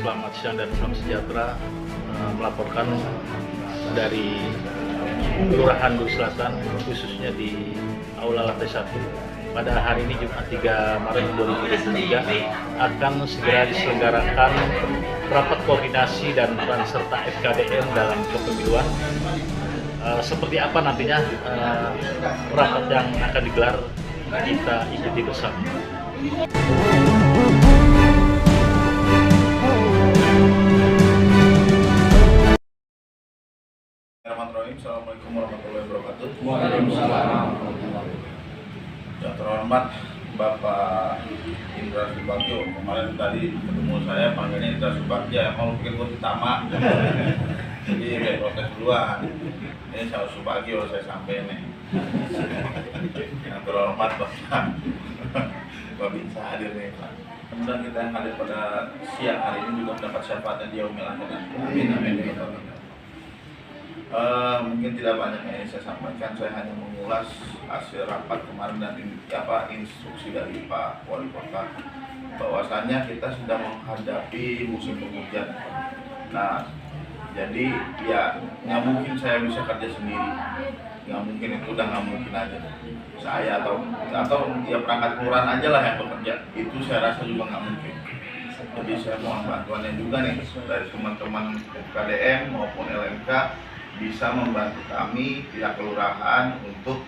selamat siang dan salam sejahtera. Melaporkan dari Kelurahan Duri Selatan, khususnya di Aula Lantai 1. Pada hari ini Jumat 3 Maret 2023 akan segera diselenggarakan rapat koordinasi dan peran serta FKDM dalam kepemiluan. Seperti apa nantinya rapat yang akan digelar, kita ikuti bersama. Assalamualaikum warahmatullahi wabarakatuh. Waalaikumsalam. Yang terhormat Bapak Indra Subagio, kemarin tadi ketemu saya panggilnya Indra Subagio, emang pikir gue Tama, jadi saya protes duluan. Ini saya Subagio, saya sampai nih. Yang terhormat Bapak bisa hadir nih Pak. Kemudian kita yang hadir pada siang hari ini juga mendapat syafaatnya di yaumil akhir. Amin amin. Mungkin tidak banyak yang saya sampaikan, saya hanya mengulas hasil rapat kemarin dan instruksi dari Pak Wali Kota bahwasannya kita sedang menghadapi musim penghujan. Nah, jadi ya nggak mungkin saya bisa kerja sendiri, nggak mungkin, itu udah nggak mungkin aja. Saya atau ya perangkat kelurahan aja lah yang bekerja, itu saya rasa juga nggak mungkin. Jadi saya mohon bantuannya juga nih dari teman-teman KDM maupun LMK bisa membantu kami pihak kelurahan untuk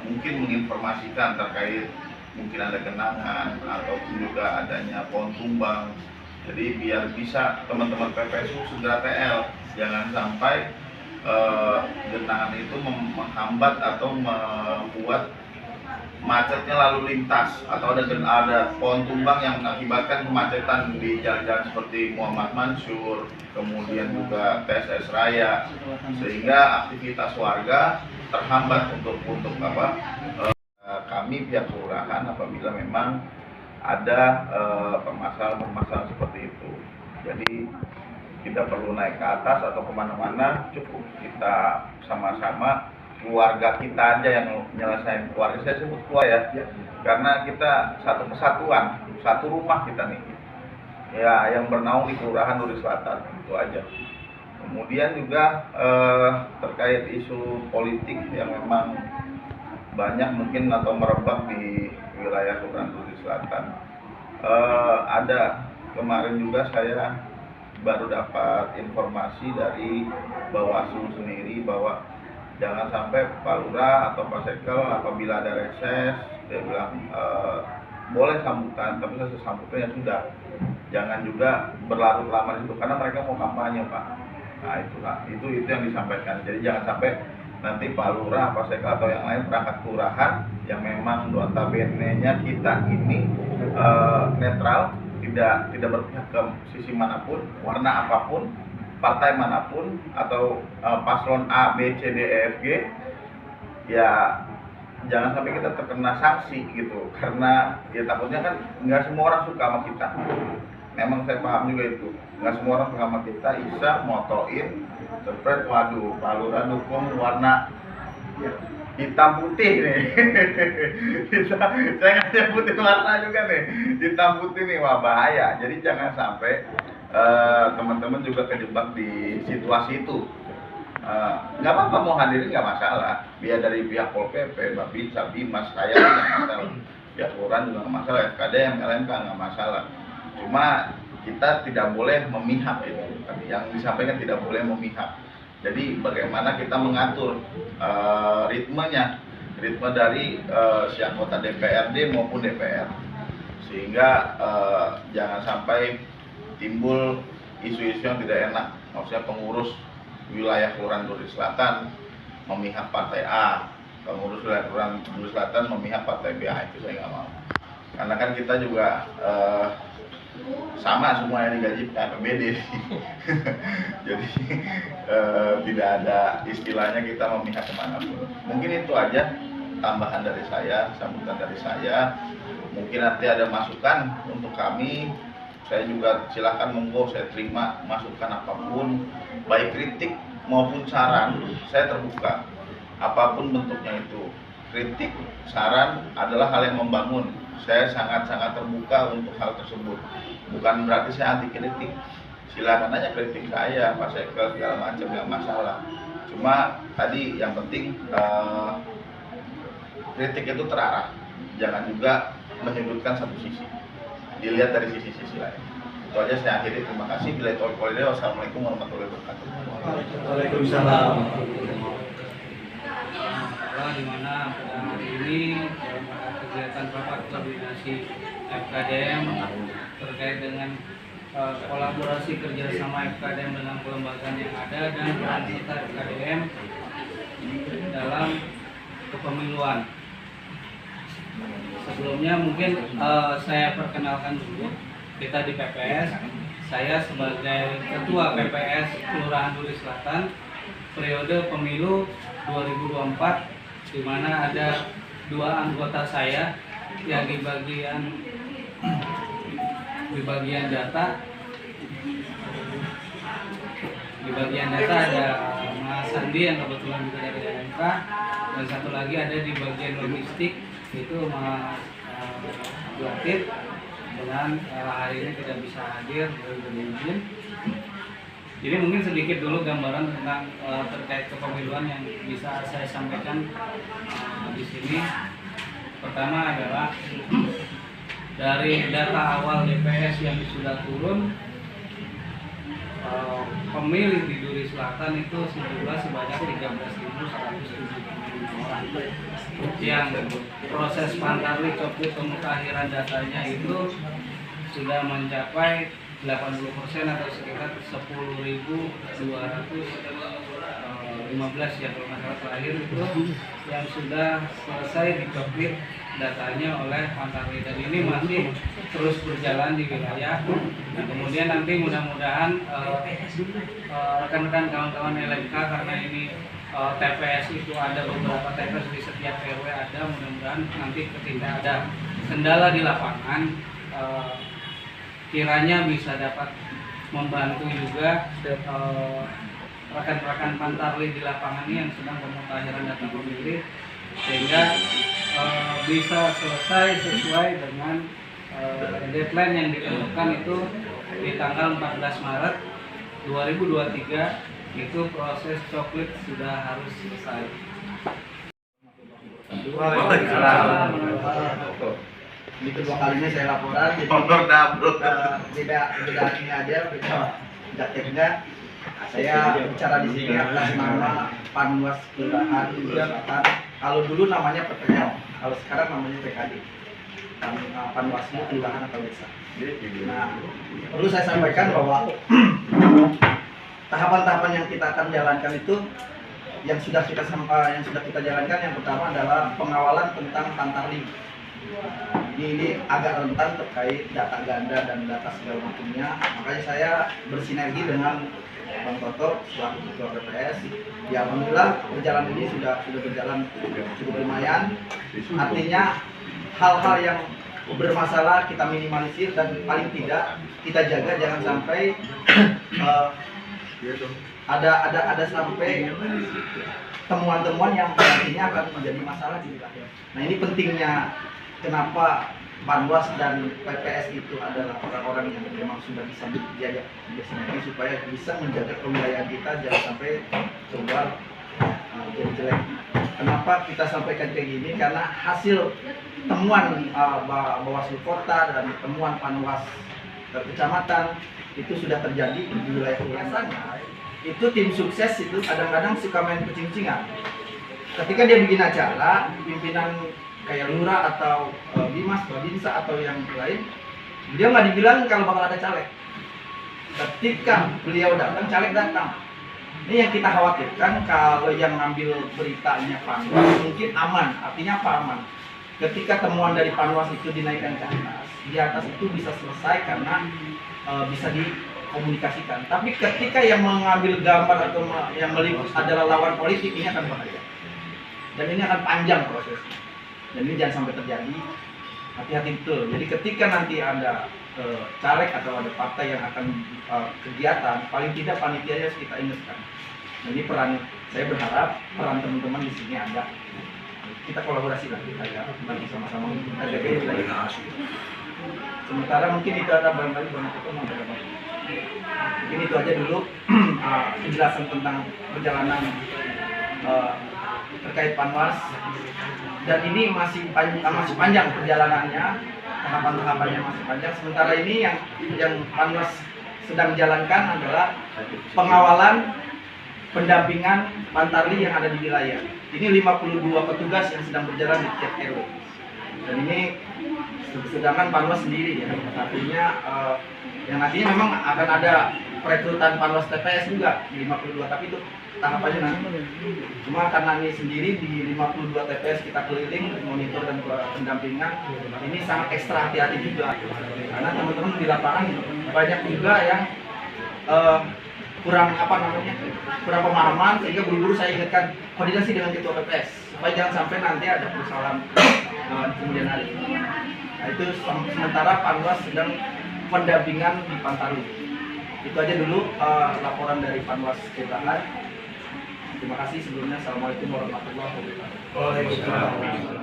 mungkin menginformasikan terkait mungkin ada genangan ataupun juga adanya pohon tumbang. Jadi biar bisa teman-teman PPSU segera TL, jangan sampai genangan itu menghambat atau membuat macetnya lalu lintas atau ada pohon tumbang yang mengakibatkan kemacetan di jalan-jalan seperti Muhammad Mansur, kemudian juga TSS Raya, sehingga aktivitas warga terhambat untuk kami pihak kelurahan apabila memang ada permasalahan seperti itu. Jadi tidak perlu naik ke atas atau kemana-mana, cukup kita sama-sama keluarga kita aja yang menyelesaikan keluarga. Saya sebut keluarga ya, karena kita satu kesatuan, satu rumah kita nih ya, yang bernaung di Kelurahan Duri Selatan, itu aja. Kemudian juga terkait isu politik yang memang banyak mungkin atau merebak di wilayah Kelurahan Duri Selatan. Ada kemarin juga saya baru dapat informasi dari Bawaslu sendiri bahwa jangan sampai Pak Lurah atau Pak Sekel apabila ada reses, dia bilang boleh sambutan, tapi selesai sambutan ya sudah. Jangan juga berlarut lama itu karena mereka mau kampanye Pak. Nah itulah, itu yang disampaikan. Jadi jangan sampai nanti Pak Lurah, Pak Sekel atau yang lain perangkat kelurahan yang memang notabene-nya kita ini netral, tidak berpihak ke sisi manapun, warna apapun, partai manapun atau paslon A, B, C, D, E, F, G, ya jangan sampai kita terkena sanksi gitu, karena ya takutnya kan nggak semua orang suka sama kita. Memang saya paham juga itu, nggak semua orang suka sama kita. Isa motoin, spread, waduh, Pak Lurah dukung warna hitam putih nih. Saya nggak nyebutin warna juga nih, hitam putih nih, wah bahaya. Jadi jangan sampai teman-teman juga kejebak di situasi itu. Nggak apa-apa mau hadirin nggak masalah, biar dari pihak Pol PP, Babinsa, Bimas, saya nggak masalah, pihak kelurahan juga nggak masalah, FKDM, LMK nggak masalah. Cuma kita tidak boleh memihak itu, yang disampaikan tidak boleh memihak. Jadi bagaimana kita mengatur ritme dari si anggota DPRD maupun DPR, sehingga jangan sampai timbul isu-isu yang tidak enak. Maksudnya pengurus wilayah Kelurahan Duri Selatan memihak partai A, pengurus wilayah Kelurahan Duri Selatan memihak partai B. Itu saya nggak mau. Karena kan kita juga sama semua yang digaji APBD. Jadi tidak ada istilahnya kita memihak kemanapun. Mungkin itu aja tambahan dari saya, sambutan dari saya. Mungkin nanti ada masukan untuk kami, saya juga silakan monggo, saya terima masukan apapun, baik kritik maupun saran, saya terbuka apapun bentuknya itu. Kritik, saran adalah hal yang membangun. saya sangat-sangat terbuka untuk hal tersebut. Bukan berarti saya anti kritik. Silakan aja kritik saya, Pak Sekel segala macam, nggak masalah. Cuma tadi yang penting kritik itu terarah, jangan juga menyudutkan satu sisi. Dilihat dari sisi-sisi lain. Itu aja saya akhiri. Terima kasih. Bila itu wassalamualaikum warahmatullahi wabarakatuh. Waalaikumsalam. Di mana pada hari ini dalam kegiatan rapat koordinasi FKDM terkait dengan kolaborasi kerjasama FKDM dengan kelembagaan yang ada dan peran serta FKDM dalam kepemiluan. Sebelumnya mungkin saya perkenalkan dulu kita di PPS. Saya sebagai Ketua PPS Kelurahan Duri Selatan periode pemilu 2024, di mana ada 2 anggota saya yang di bagian data. Di bagian data ada Mas Sandi yang kebetulan juga dari LMK, dan satu lagi ada di bagian logistik itu Mas Latif, dengan hari ini tidak bisa hadir dari izin. Jadi mungkin sedikit dulu gambaran tentang terkait kepemiluan yang bisa saya sampaikan di sini. Pertama adalah dari data awal DPS yang sudah turun, pemilih di Duri Selatan itu sebanyak 13.170 orang. Yang proses pantarli coplit pemutahiran datanya itu sudah mencapai 80% atau sekitar 10.215 ya kalau nggak salah terakhir itu yang sudah selesai dicoplit datanya oleh Pantarli, dan ini masih terus berjalan di wilayah. Nah, kemudian nanti mudah-mudahan rekan-rekan kawan-kawan LMK, karena ini TPS itu ada beberapa TPS di setiap RW ada, mudah-mudahan nanti ketika ada kendala di lapangan kiranya bisa dapat membantu juga rekan-rekan Pantarli di lapangan ini yang sedang pemutahiran data pemilih, sehingga bisa selesai sesuai dengan deadline yang ditentukan itu di tanggal 14 Maret 2023 itu proses coklit sudah harus selesai. Waalaikumsalam. Ini kedua kalinya saya laporan, jadi beda ini aja, beda teknya. Saya bicara di sini atas nama Panwas Kelurahan Duri Selatan. Kalau dulu namanya PPL, kalau sekarang namanya PKD. Panwasnya kelurahan atau desa. Nah, perlu saya sampaikan bahwa tahapan-tahapan yang kita akan jalankan itu yang sudah kita jalankan, yang pertama adalah pengawalan tentang Pantarli. Ini agak rentan terkait data ganda dan data segala macamnya, makanya saya bersinergi dengan Bang Toto selaku Ketua PPS. Ya, alhamdulillah perjalanan ini sudah berjalan cukup lumayan. Artinya hal-hal yang bermasalah kita minimalisir dan paling tidak kita jaga jangan sampai ada sampai temuan-temuan yang nantinya akan menjadi masalah di wilayah. Nah, ini pentingnya kenapa Panwas dan PPS itu adalah orang-orang yang memang sudah bisa diajak bersinergi supaya bisa menjaga kewilayahan kita jangan sampai keluar jadi jelek. Kenapa kita sampaikan kayak gini? Karena hasil temuan Bawaslu Kota dan temuan Panwas Kecamatan itu sudah terjadi di wilayah biasanya. Itu tim sukses itu kadang-kadang suka main kucing-kucingan. Ketika dia bikin acara, pimpinan kayak lurah atau bimas, babinsa atau yang lain, dia nggak dibilang kalau bakal ada caleg. Ketika beliau datang, caleg datang. Ini yang kita khawatirkan, kalau yang ngambil beritanya Panwas mungkin aman. Artinya apa aman? Ketika temuan dari Panwas itu dinaikkan ke atas, di atas itu bisa selesai karena bisa dikomunikasikan. Tapi ketika yang mengambil gambar atau yang meliput adalah lawan politik, ini akan bahaya. Dan ini akan panjang prosesnya. Dan ini jangan sampai terjadi, hati-hati betul. Jadi ketika nanti ada caleg atau ada partai yang akan kegiatan, paling tidak panitianya harus kita ingatkan. Nah, ini peran, saya berharap peran teman-teman di sini ada. kita kolaborasi lah, kita ya nanti sama-sama kita jaga wilayah. Sementara mungkin itu ada barangkali banyak itu mau berapa. Mungkin itu aja dulu penjelasan tentang perjalanan terkait Panwas, dan ini masih panjang perjalanannya, tahapan-tahapannya masih panjang. Sementara ini yang Panwas sedang jalankan adalah pengawalan pendampingan Pantarli yang ada di wilayah. Ini 52 petugas yang sedang berjalan di tiap RW. Dan ini sedangkan Panwas sendiri ya. Artinya yang nantinya memang akan ada perekrutan Panwas TPS juga di 52, tapi itu tahapannya nanti. Cuma karena ini sendiri di 52 TPS kita keliling monitor dan pendampingan, ini sangat ekstra hati-hati juga. Karena teman-teman di lapangan banyak juga yang kurang kurang pemahaman, sehingga buru-buru saya ingatkan koordinasi dengan ketua PPS supaya jangan sampai nanti ada persoalan di kemudian hari. Nah, itu sementara Panwas sedang pendampingan di Pantarli. Itu aja dulu laporan dari Panwas Kelurahan. Terima kasih sebelumnya. Assalamualaikum warahmatullahi wabarakatuh.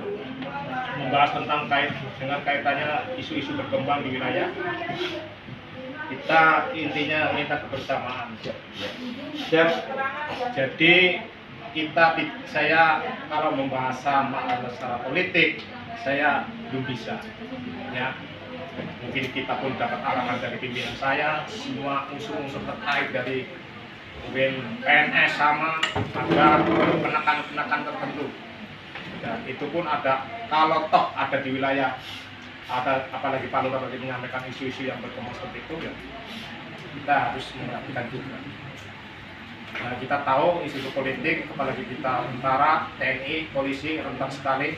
Membahas tentang dengan kaitannya isu-isu berkembang di wilayah. Kita intinya minta kebersamaan. Jadi saya kalau membahas masalah politik, saya belum bisa. Ya, mungkin kita pun dapat arahan dari pimpinan saya, semua unsur-unsur terkait dari PNS sama agar penekan tertentu. Dan itu pun ada, kalau toh ada di wilayah, ada apalagi Pak Lurah tadi menyampaikan isu-isu yang berkembang seperti itu, ya kita harus memperhatikan juga. Nah, kita tahu isu politik, apalagi kita tentara, TNI, polisi rentan sekali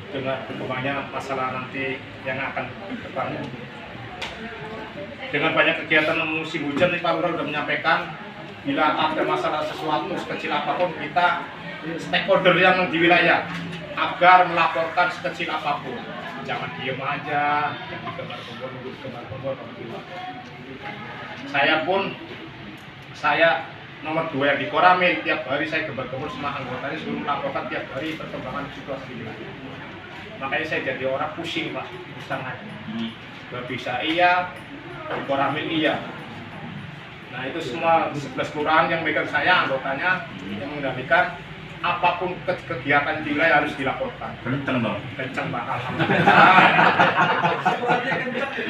dengan berkembangnya masalah nanti yang akan berkembang. Dengan banyak kegiatan musim hujan, Pak Lurah sudah menyampaikan bila ada masalah sesuatu sekecil apapun, kita stakeholder yang di wilayah agar melaporkan sekecil apapun, jangan diem aja, jangan gemar-gembor. Saya nomor 2 yang di Koramil, tiap hari saya gembar-gembor sama anggotanya, suruh melaporkan tiap hari perkembangan situasi di wilayah. Makanya saya jadi orang pusing Pak, pusing aja. Gak bisa iya, di Koramil iya. Nah itu semua 11 kelurahan yang megang saya, anggotanya yang mengendalikan. Apapun kegiatan di wilayah harus dilaporkan. Kenceng dong. Kenceng Pak, alhamdulillah.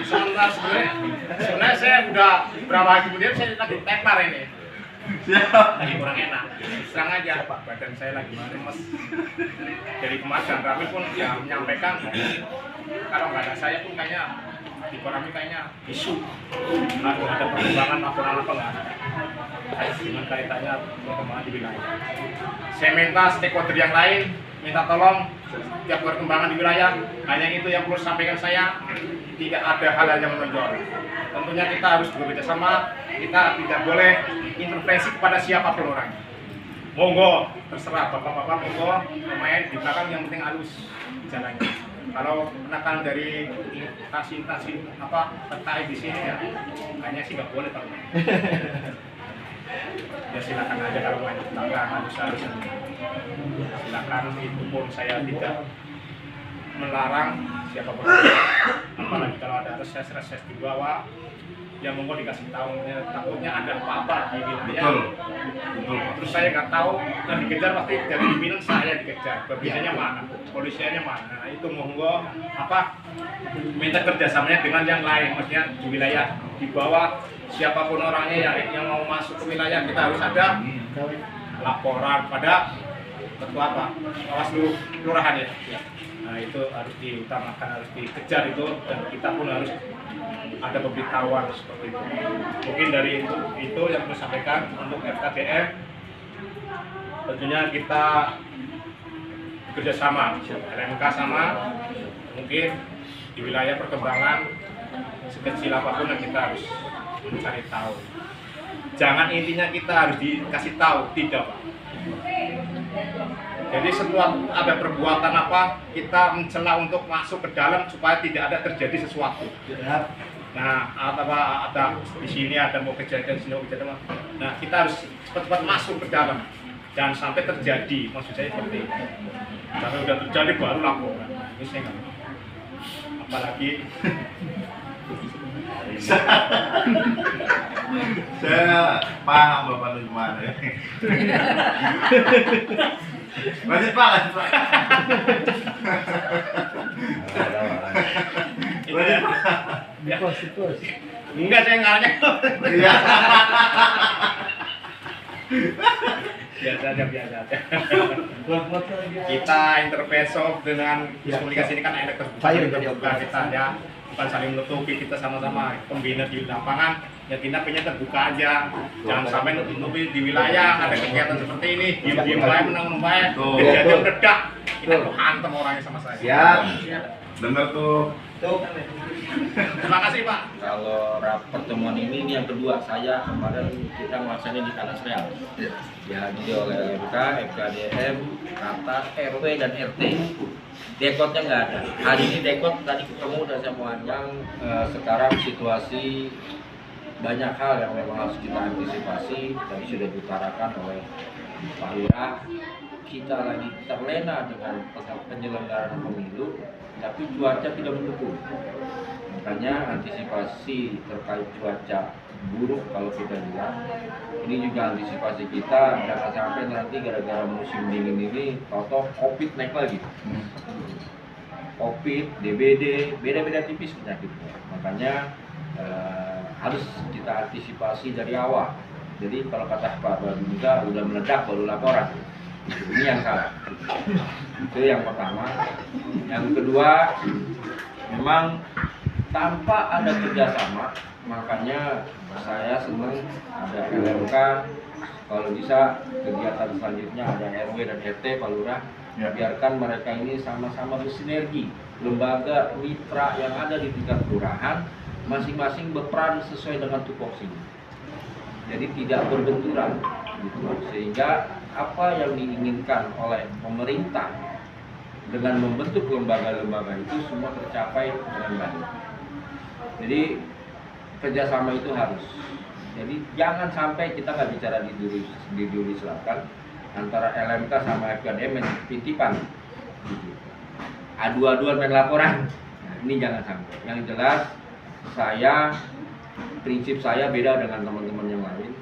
Sebenarnya saya udah berapa hari kemudian saya lagi tepar ini. Lagi kurang enak. Serang aja Pak, badan saya lagi lemes. Jadi kemarin kami pun ya menyampaikan kalau nggak ada saya pun kayaknya di Koramil kayaknya isu. Kalau ada perkembangan laporan apa nggak ada. Dengan kaitannya perkembangan di wilayah. Saya minta stakeholder yang lain, minta tolong setiap perkembangan di wilayah, hanya itu yang perlu sampaikan saya, tidak ada hal yang menonjol. Tentunya kita harus bekerja sama, kita tidak boleh intervensi kepada siapapun orang. Monggo, terserah bapak-bapak, monggo pemain di belakang yang penting halus jalannya. Kalau penekan dari instansi terkait di sini ya, hanya sih nggak boleh Pak. Ya silakan aja kalau main belakang harus silakan, itu pun saya tidak melarang siapapun, apalagi kalau ada reses di bawah yang monggo dikasih tahu, takutnya ada apa-apa di wilayah. Betul. Terus saya nggak tahu yang dikejar, pasti dari pimpinan saya dikejar, pembinanya mana, polisiannya mana. Nah, itu monggo minta kerjasamanya dengan yang lain, maksudnya di wilayah di bawah siapapun orangnya yang mau masuk ke wilayah, kita harus ada laporan pada ketua Bawaslu kelurahan ya. Nah itu harus diutamakan, harus dikejar itu, dan kita pun harus ada pemberitahuan seperti itu. Mungkin dari itu yang saya sampaikan untuk FKDM. Tentunya kita bekerja sama, LMK sama, mungkin di wilayah perkembangan sekecil apapun yang kita harus mencari tahu. Jangan intinya kita harus dikasih tahu, tidak Pak. Jadi setelah ada perbuatan kita mencela untuk masuk ke dalam supaya tidak ada terjadi sesuatu. Nah, ada di sini ada mau kejadian, sini mau kejadian. Nah, kita harus cepat-cepat masuk ke dalam. Jangan sampai terjadi, maksud saya seperti itu. Sampai udah terjadi baru laporan. Ini saya nggak mau. Apalagi Saya paham Bapak Nujman ya. Lanjut Pak, lanjut Pak. Lanjut Pak. enggak, saya ngaranya. Iya. Biasa aja. Kita intervensi dengan komunikasi ini kan ada terbuka kita ya, bukan saling menutupi, kita sama-sama pembina di lapangan ya, kita pengen terbuka aja, jangan sampai nutupi di wilayah ada kegiatan seperti ini, diem baik menang baik, kejadian dedak kita tuh hantem orangnya sama saya. Siap. Dengar tuh. Terima kasih Pak. Kalau pertemuan ini yang kedua, saya kemarin kita melaksanakan di Tanah Sereal. Dihadiri oleh LMK, FKDM, Kata, RW dan RT. Dekotnya nggak ada. Hari ini dekot tadi ketemu dan saya yang sekarang situasi banyak hal yang memang harus kita antisipasi. Tadi sudah diutarakan oleh Pak Lurah. Kita lagi terlena dengan penyelenggaraan pemilu, tapi cuaca tidak mendukung. Makanya antisipasi terkait cuaca buruk kalau kita lihat, ini juga antisipasi kita jangan sampai nanti gara-gara musim dingin ini toto COVID naik lagi. COVID, DBD, beda-beda tipis penyakitnya. Makanya harus kita antisipasi dari awal. Jadi kalau kata Pak Babinsa udah meledak baru laporan. Ini yang salah. Itu yang pertama. Yang kedua, memang tanpa ada kerjasama, makanya saya senang ada LMK. Kalau bisa kegiatan selanjutnya ada RW dan RT, Pak Lurah. Biarkan mereka ini sama-sama bersinergi. Lembaga mitra yang ada di tingkat kelurahan masing-masing berperan sesuai dengan tupoksinya. Jadi tidak berbenturan, gitu. Sehingga apa yang diinginkan oleh pemerintah dengan membentuk lembaga-lembaga itu semua tercapai dengan baik. Jadi kerjasama itu harus. Jadi jangan sampai kita nggak bicara di Duri Selatan antara LMK sama FKDM main titipan, gitu. Adu-aduan main laporan. Nah, ini jangan sampai. Yang jelas prinsip saya beda dengan teman-teman yang lain.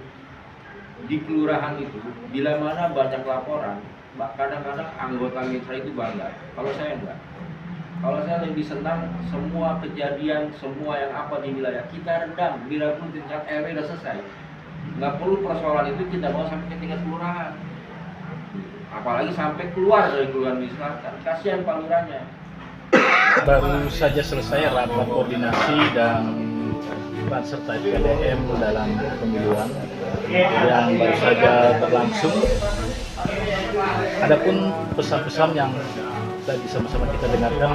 Di kelurahan itu, bila mana banyak laporan, kadang-kadang anggota mitra itu bangga. Kalau saya enggak. Kalau saya lebih senang semua kejadian, semua yang apa di wilayah kita redam, bila pun tingkat RW sudah selesai. Nggak perlu persoalan itu kita bawa sampai ke tingkat kelurahan. Apalagi sampai keluar dari kelurahan di selatan. Kasihan Pak Lurahnya. Baru saja selesai rapat koordinasi dan peran serta FKDM dalam pemiluan yang baru saja berlangsung. Adapun pesan-pesan yang tadi sama-sama kita dengarkan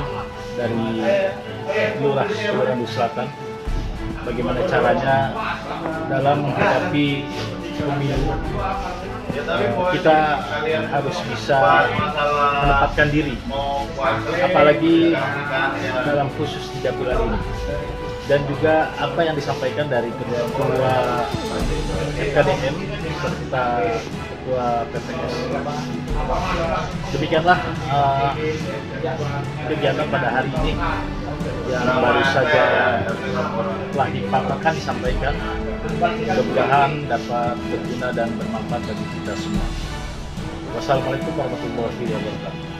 dari Kelurahan Duri Selatan, bagaimana caranya dalam menghadapi pemilu. Kita harus bisa menempatkan diri, apalagi dalam khusus 3 bulan ini. Dan juga apa yang disampaikan dari ketua FKDM serta ketua PPS. Demikianlah kegiatan pada hari ini yang baru saja telah dipaparkan, disampaikan. Mudah-mudahan dapat berguna dan bermanfaat bagi kita semua. Wassalamualaikum warahmatullahi wabarakatuh.